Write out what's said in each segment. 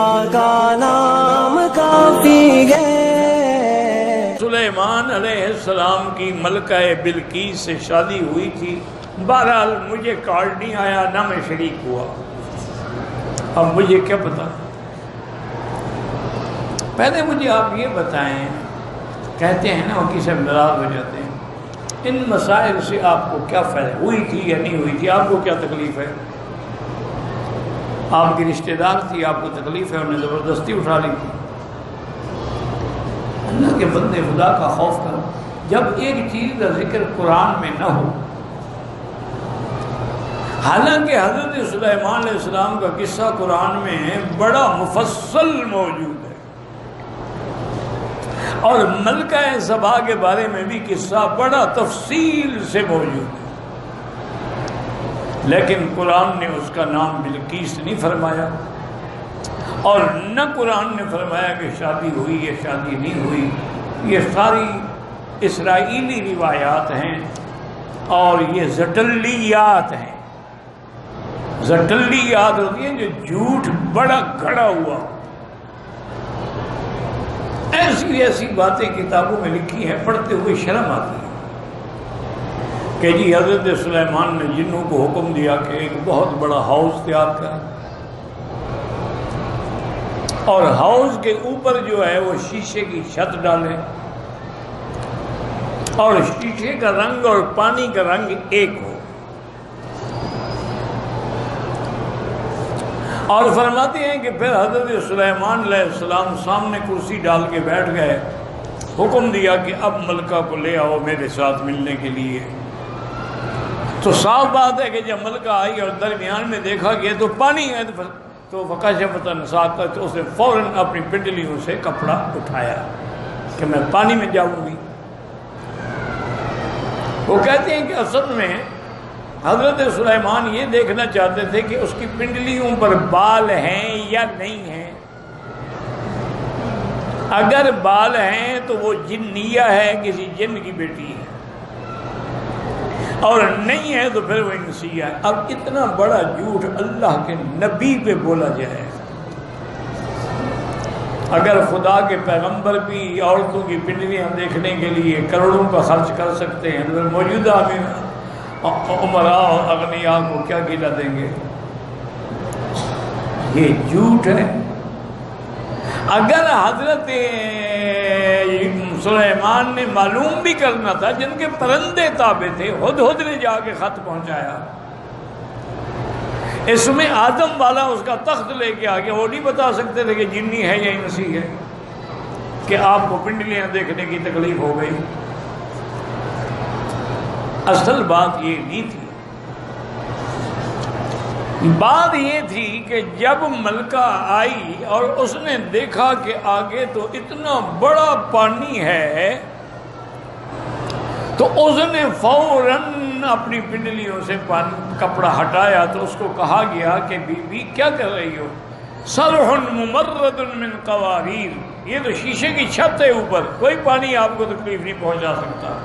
اللہ کا نام کافی ہے۔ سلیمان علیہ السلام کی ملکہ بلقیس سے شادی ہوئی تھی، بہرحال مجھے کارڈ نہیں آیا، نہ میں شریک ہوا، اب مجھے کیا پتا۔ پہلے مجھے آپ یہ بتائیں، کہتے ہیں نا وہ کسی سے ناراض ہو جاتے ہیں، ان مسائل سے آپ کو کیا فائدہ، ہوئی تھی یا نہیں ہوئی تھی، آپ کو کیا تکلیف ہے؟ آپ کی رشتہ دار تھی، آپ کو تکلیف ہے، انہیں زبردستی اٹھا لی تھی۔ اللہ کے بندے خدا کا خوف کرو، جب ایک چیز کا ذکر قرآن میں نہ ہو، حالانکہ حضرت سلیمان علیہ السلام کا قصہ قرآن میں بڑا مفصل موجود ہے، اور ملکہ سبا کے بارے میں بھی قصہ بڑا تفصیل سے موجود ہے، لیکن قرآن نے اس کا نام بلقیس نہیں فرمایا، اور نہ قرآن نے فرمایا کہ شادی ہوئی یا شادی نہیں ہوئی۔ یہ ساری اسرائیلی روایات ہیں اور یہ زٹلیات ہیں۔ زٹلیات ہوتی ہیں جو جھوٹ بڑا گھڑا ہوا، ایسی ایسی باتیں کتابوں میں لکھی ہیں، پڑھتے ہوئے شرم آتی ہے کہ جی حضرت سلیمان نے جنوں کو حکم دیا کہ ایک بہت بڑا ہاؤس تیار کریں، اور ہاؤس کے اوپر جو ہے وہ شیشے کی چھت ڈالیں، اور شیشے کا رنگ اور پانی کا رنگ ایک ہو، اور فرماتے ہیں کہ پھر حضرت سلیمان علیہ السلام سامنے کرسی ڈال کے بیٹھ گئے، حکم دیا کہ اب ملکہ کو لے آؤ میرے ساتھ ملنے کے لیے۔ تو صاف بات ہے کہ جب ملکہ آئی اور درمیان میں دیکھا گیا تو پانی ہے، تو فکشفت عن ساقیہ، تو اس نے فوراً اپنی پنڈلیوں سے کپڑا اٹھایا کہ میں پانی میں جاؤں گی۔ وہ کہتے ہیں کہ اصل میں حضرت سلیمان یہ دیکھنا چاہتے تھے کہ اس کی پنڈلیوں پر بال ہیں یا نہیں ہیں، اگر بال ہیں تو وہ جنیہ ہے، کسی جن کی بیٹی ہے، اور نہیں ہے تو پھر وہ انسیہ ہے۔ اب اتنا بڑا جھوٹ اللہ کے نبی پہ بولا جائے، اگر خدا کے پیغمبر بھی عورتوں کی پنڈلیاں دیکھنے کے لیے کروڑوں کا خرچ کر سکتے ہیں تو موجودہ عمراء اور اغنیاء کو کیا گلا دیں گے؟ یہ جھوٹ ہے۔ اگر حضرت سلیمان نے معلوم بھی کرنا تھا، جن کے پرندے تابع تھے، ہدہد نے جا کے خط پہنچایا، اس میں آدم والا اس کا تخت لے کے آ گیا، وہ نہیں بتا سکتے تھے کہ جنی ہے یا انسی ہے، کہ آپ کو پنڈلیاں دیکھنے کی تکلیف ہو گئی۔ اصل بات یہ نہیں تھی، بات یہ تھی کہ جب ملکہ آئی اور اس نے دیکھا کہ آگے تو اتنا بڑا پانی ہے، تو اس نے فوراً اپنی پنڈلیوں سے کپڑا ہٹایا، تو اس کو کہا گیا کہ بی بی کیا کر رہی ہو؟ صرح ممرد من قواریر، یہ تو شیشے کی چھت ہے اوپر، کوئی پانی آپ کو تکلیف نہیں پہنچا سکتا۔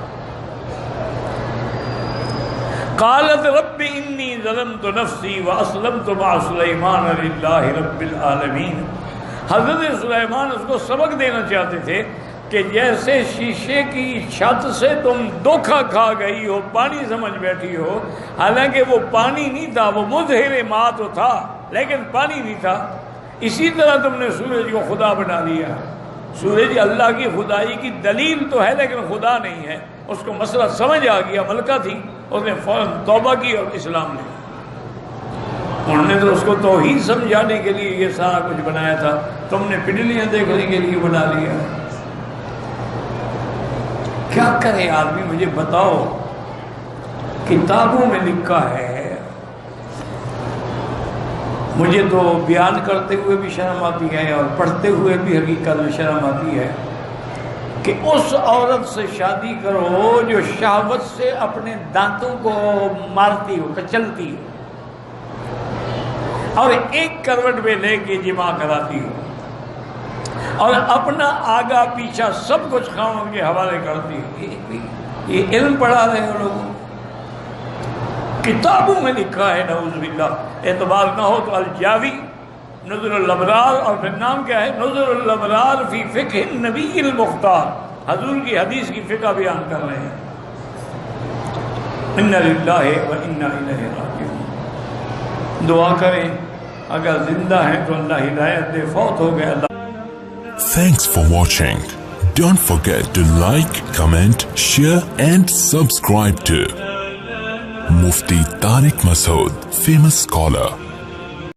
قالت رب انی ظلمت نفسی واسلمت مع سلیمان للہ رب العالمین۔ حضرت سلیمان اس کو سبق دینا چاہتے تھے کہ جیسے شیشے کی چھت سے تم دھوکہ کھا گئی ہو، پانی سمجھ بیٹھی ہو، حالانکہ وہ پانی نہیں تھا، وہ مظہر ماء تو تھا لیکن پانی نہیں تھا، اسی طرح تم نے سورج کو خدا بنا لیا۔ سورج اللہ کی خدائی کی دلیل تو ہے لیکن خدا نہیں ہے۔ اس کو مسئلہ سمجھ آ گیا، ملکہ تھی، اس نے فوراً توبہ کی اور اسلام لے۔ انہوں نے تو اس کو توحید سمجھانے کے لیے یہ سارا کچھ بنایا تھا، تم نے پنڈلیاں دیکھنے کے لیے بنا لیا۔ کیا کرے آدمی، مجھے بتاؤ۔ کتابوں میں لکھا ہے، مجھے تو بیان کرتے ہوئے بھی شرم آتی ہے اور پڑھتے ہوئے بھی حقیقت میں شرم آتی ہے کہ اس عورت سے شادی کرو جو شہوت سے اپنے دانتوں کو مارتی ہو، کچلتی ہو، اور ایک کروٹ میں لے کے جماع کراتی ہو، اور اپنا آگا پیچھا سب کچھ خاوند کے حوالے کرتی ہو۔ یہ علم پڑھا رہے ہو لوگوں، کتابوں میں لکھا ہے، نعوذ باللہ۔ اعتبار نہ ہو تو الجاوی نظر الابرار، اور پھر نام کیا ہے؟ نظر الابرار فی فقہ النبی المختار، حضور کی حدیث کی فقہ بیان کر رہے ہیں۔ انا للہ و انا الیہ راجعون۔ دعا کریں، اگر زندہ ہیں تو اللہ ہدایت دے، فوت ہو گئے اللہ۔ Thanks for watching. Don't forget to like, comment, share and subscribe to Mufti Tariq Masood, famous scholar.